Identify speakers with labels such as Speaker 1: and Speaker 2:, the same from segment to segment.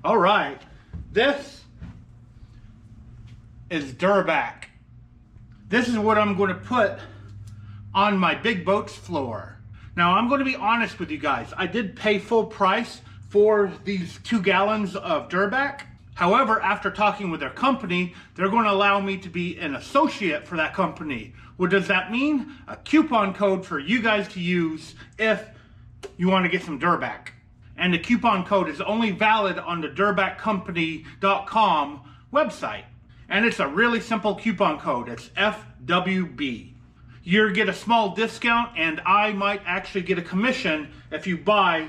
Speaker 1: All right, this is Durabak. This is what I'm going to put on my big boat's floor. Now, I'm going to be honest with you guys. I did pay full price for these 2 gallons of Durabak. However, after talking with their company, they're going to allow me to be an associate for that company. What does that mean? A coupon code for you guys to use if you want to get some Durabak. And the coupon code is only valid on the DurabakCompany.com website. And it's a really simple coupon code. It's FWB. You get a small discount, and I might actually get a commission if you buy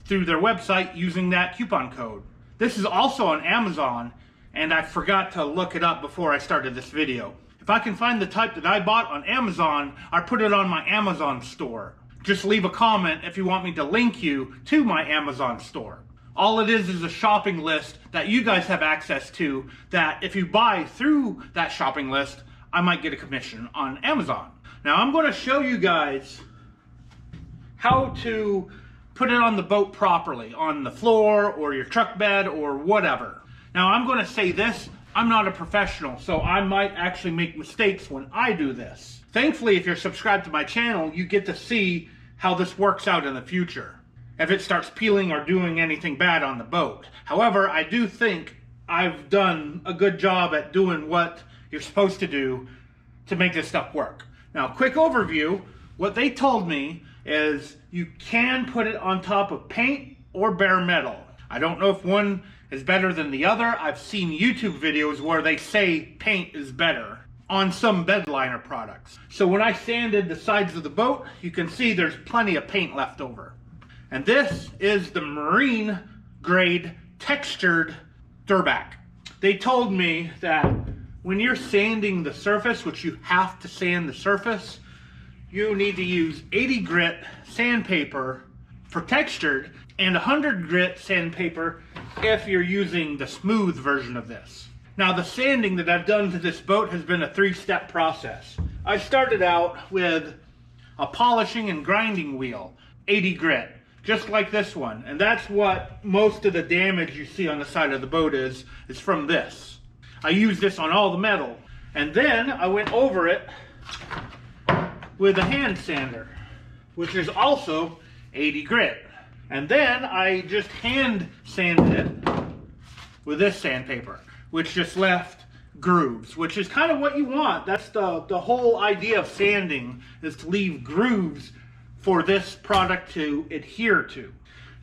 Speaker 1: through their website using that coupon code. This is also on Amazon, and I forgot to look it up before I started this video. If I can find the type that I bought on Amazon, I put it on my Amazon store. Just leave a comment if you want me to link you to my Amazon store. All it is a shopping list that you guys have access to, that if you buy through that shopping list, I might get a commission on Amazon. Now I'm going to show you guys how to put it on the boat properly, on the floor or your truck bed or whatever. Now I'm going to say this, I'm not a professional, so I might actually make mistakes when I do this. Thankfully, if you're subscribed to my channel, you get to see how this works out in the future, if it starts peeling or doing anything bad on the boat. However, I do think I've done a good job at doing what you're supposed to do to make this stuff work. Now, quick overview, what they told me is you can put it on top of paint or bare metal. I don't know if one is better than the other. I've seen YouTube videos where they say paint is better on some bed liner products. So when I sanded the sides of the boat, you can see there's plenty of paint left over. And this is the marine grade textured Durabak. They told me that when you're sanding the surface, which you have to sand the surface, you need to use 80 grit sandpaper for textured and 100 grit sandpaper if you're using the smooth version of this. Now, the sanding that I've done to this boat has been a 3-step process. I started out with a polishing and grinding wheel, 80 grit, just like this one. And that's what most of the damage you see on the side of the boat is from this. I used this on all the metal. And then I went over it with a hand sander, which is also 80 grit. And then I just hand sanded it with this sandpaper, which just left grooves, which is kind of what you want. That's the whole idea of sanding, is to leave grooves for this product to adhere to.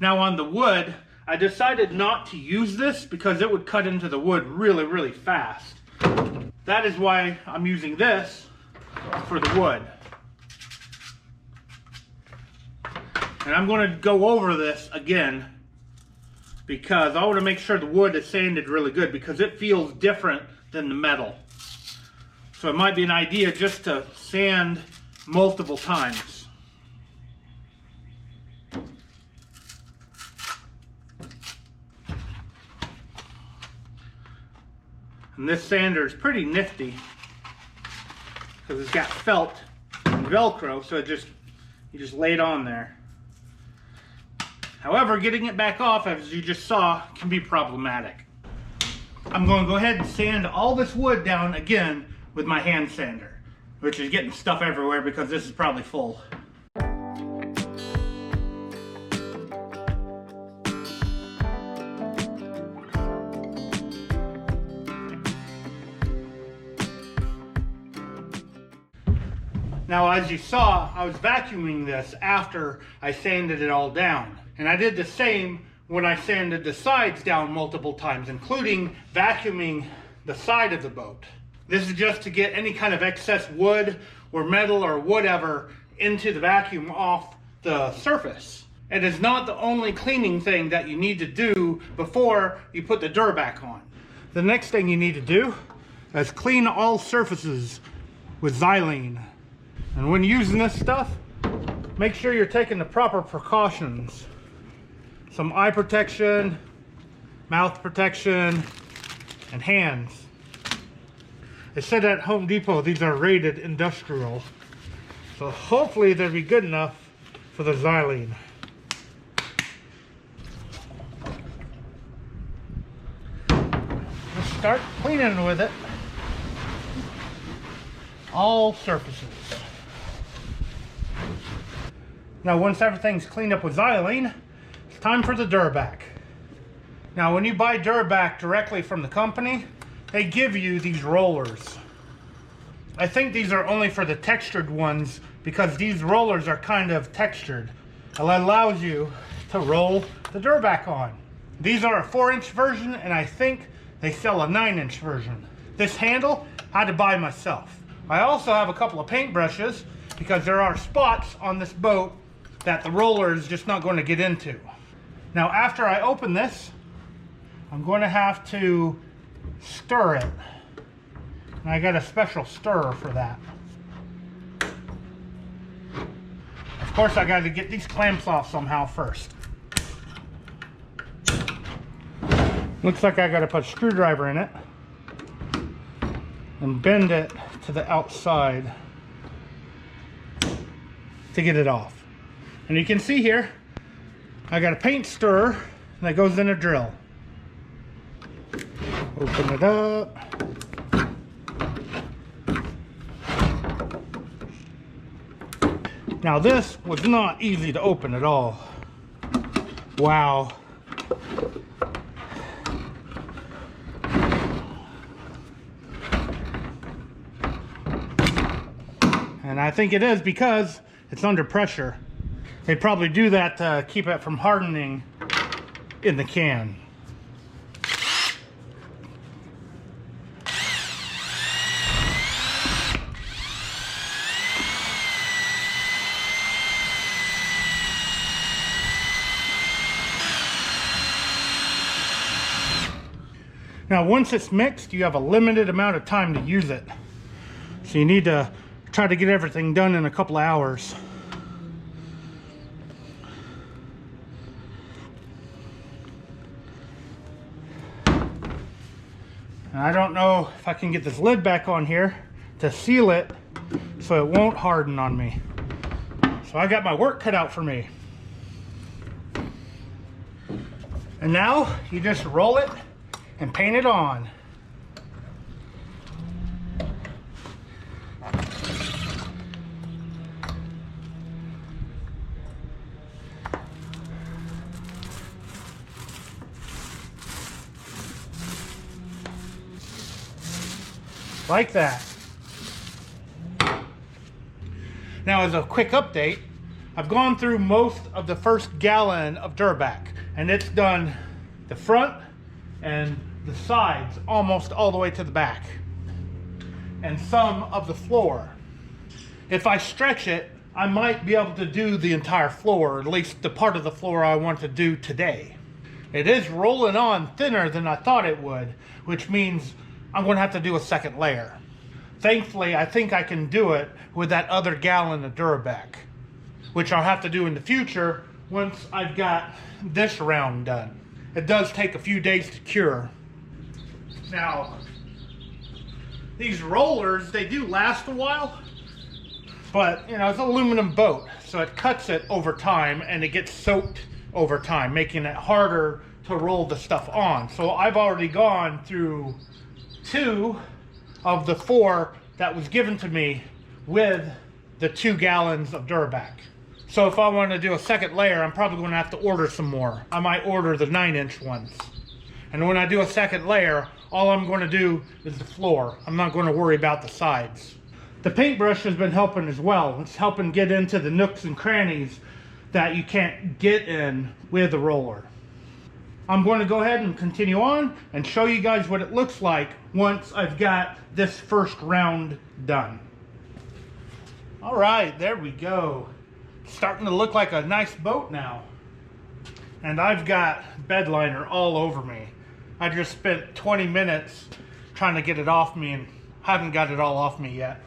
Speaker 1: Now on the wood, I decided not to use this because it would cut into the wood really, really fast. That is why I'm using this for the wood. And I'm going to go over this again because I want to make sure the wood is sanded really good because it feels different than the metal. So it might be an idea just to sand multiple times. And this sander is pretty nifty because it's got felt and Velcro, so you just lay it on there. However, getting it back off, as you just saw, can be problematic. I'm going to go ahead and sand all this wood down again with my hand sander, which is getting stuff everywhere because this is probably full. Now, as you saw, I was vacuuming this after I sanded it all down. And I did the same when I sanded the sides down multiple times, including vacuuming the side of the boat. This is just to get any kind of excess wood or metal or whatever into the vacuum off the surface. It is not the only cleaning thing that you need to do before you put the Durabak on. The next thing you need to do is clean all surfaces with Xylene. And when using this stuff, make sure you're taking the proper precautions. Some eye protection, mouth protection, and hands. They said at Home Depot these are rated industrial. So hopefully they'll be good enough for the Xylene. start cleaning with it all surfaces. Now once everything's cleaned up with Xylene, it's time for the Durabak. Now when you buy Durabak directly from the company, they give you these rollers. I think these are only for the textured ones because these rollers are kind of textured. It allows you to roll the Durabak on. These are a 4-inch version, and I think they sell a 9-inch version. This handle I had to buy myself. I also have a couple of paint brushes because there are spots on this boat that the roller is just not going to get into. Now after I open this, I'm going to have to stir it. And I got a special stirrer for that. Of course I got to get these clamps off somehow first. Looks like I got to put a screwdriver in it and bend it to the outside to get it off. And you can see here, I got a paint stirrer that goes in a drill. Open it up. Now this was not easy to open at all. Wow. And I think it is because it's under pressure. They probably do that to keep it from hardening in the can. Now once it's mixed, you have a limited amount of time to use it. So you need to try to get everything done in a couple of hours. And I don't know if I can get this lid back on here to seal it so it won't harden on me. So I got my work cut out for me. And now you just roll it and paint it on. Like that. Now as a quick update, I've gone through most of the first gallon of Durabak, and it's done the front and the sides almost all the way to the back, and some of the floor. If I stretch it, I might be able to do the entire floor, at least the part of the floor I want to do today. It is rolling on thinner than I thought it would, which means I'm going to have to do a second layer. Thankfully, I think I can do it with that other gallon of Durabak, which I'll have to do in the future once I've got this round done. It does take a few days to cure. Now, these rollers, they do last a while, but you know, it's an aluminum boat, so it cuts it over time and it gets soaked over time, making it harder to roll the stuff on. So I've already gone through 2 of the 4 that was given to me with the 2 gallons of Durabak. So if I want to do a second layer, I'm probably going to have to order some more. I might order the 9-inch ones. And when I do a second layer, all I'm going to do is the floor. I'm not going to worry about the sides. The paintbrush has been helping as well. It's helping get into the nooks and crannies that you can't get in with the roller. I'm going to go ahead and continue on and show you guys what it looks like once I've got this first round done. All right, there we go. Starting to look like a nice boat now. And I've got bed liner all over me. I just spent 20 minutes trying to get it off me and haven't got it all off me yet.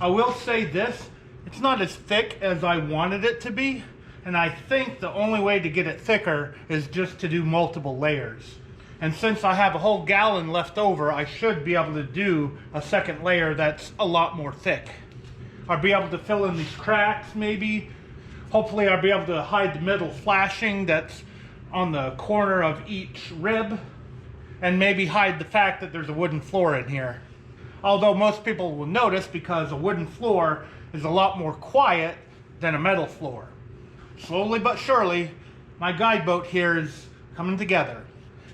Speaker 1: I will say this, it's not as thick as I wanted it to be. And I think the only way to get it thicker is just to do multiple layers. And since I have a whole gallon left over, I should be able to do a second layer that's a lot more thick. I'll be able to fill in these cracks maybe. Hopefully I'll be able to hide the metal flashing that's on the corner of each rib. and maybe hide the fact that there's a wooden floor in here. Although most people will notice because a wooden floor is a lot more quiet than a metal floor. Slowly but surely, my guide boat here is coming together.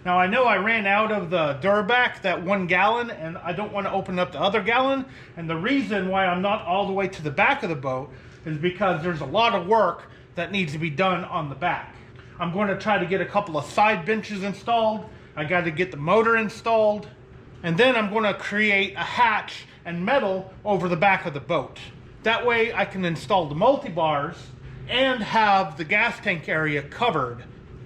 Speaker 1: Now I know I ran out of the Durabak, that 1 gallon, and I don't want to open up the other gallon. And the reason why I'm not all the way to the back of the boat is because there's a lot of work that needs to be done on the back. I'm going to try to get a couple of side benches installed. I got to get the motor installed. And then I'm going to create a hatch and metal over the back of the boat. That way I can install the multi-bars and have the gas tank area covered.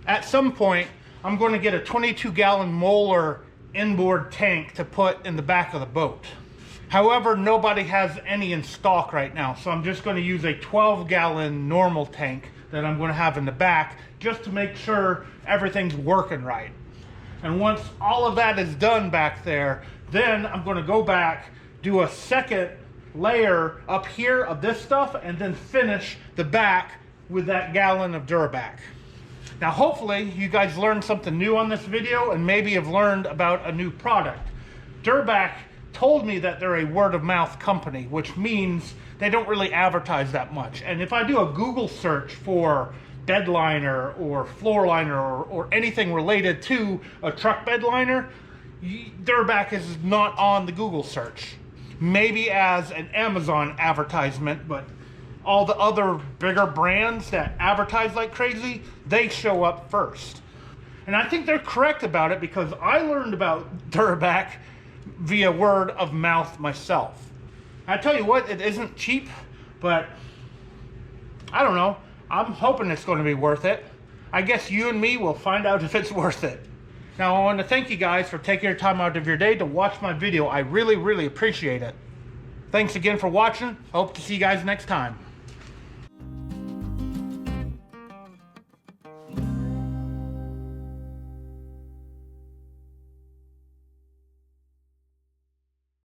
Speaker 1: At some point, I'm going to get a 22-gallon Moeller inboard tank to put in the back of the boat. However, nobody has any in stock right now, so I'm just going to use a 12-gallon normal tank that I'm going to have in the back just to make sure everything's working right. And once all of that is done back there, then I'm going to go back, do a second layer up here of this stuff, and then finish the back with that gallon of Durabak. Now hopefully you guys learned something new on this video and maybe have learned about a new product. Durabak told me that they're a word-of-mouth company, which means they don't really advertise that much. And if I do a Google search for bed liner or floor liner or anything related to a truck bed liner, Durabak is not on the Google search. Maybe as an Amazon advertisement, but all the other bigger brands that advertise like crazy, they show up first. And I think they're correct about it because I learned about Durabak via word of mouth myself. I tell you what, it isn't cheap, but I don't know. I'm hoping it's going to be worth it. I guess you and me will find out if it's worth it. Now I want to thank you guys for taking your time out of your day to watch my video. I really, really appreciate it. Thanks again for watching. Hope to see you guys next time.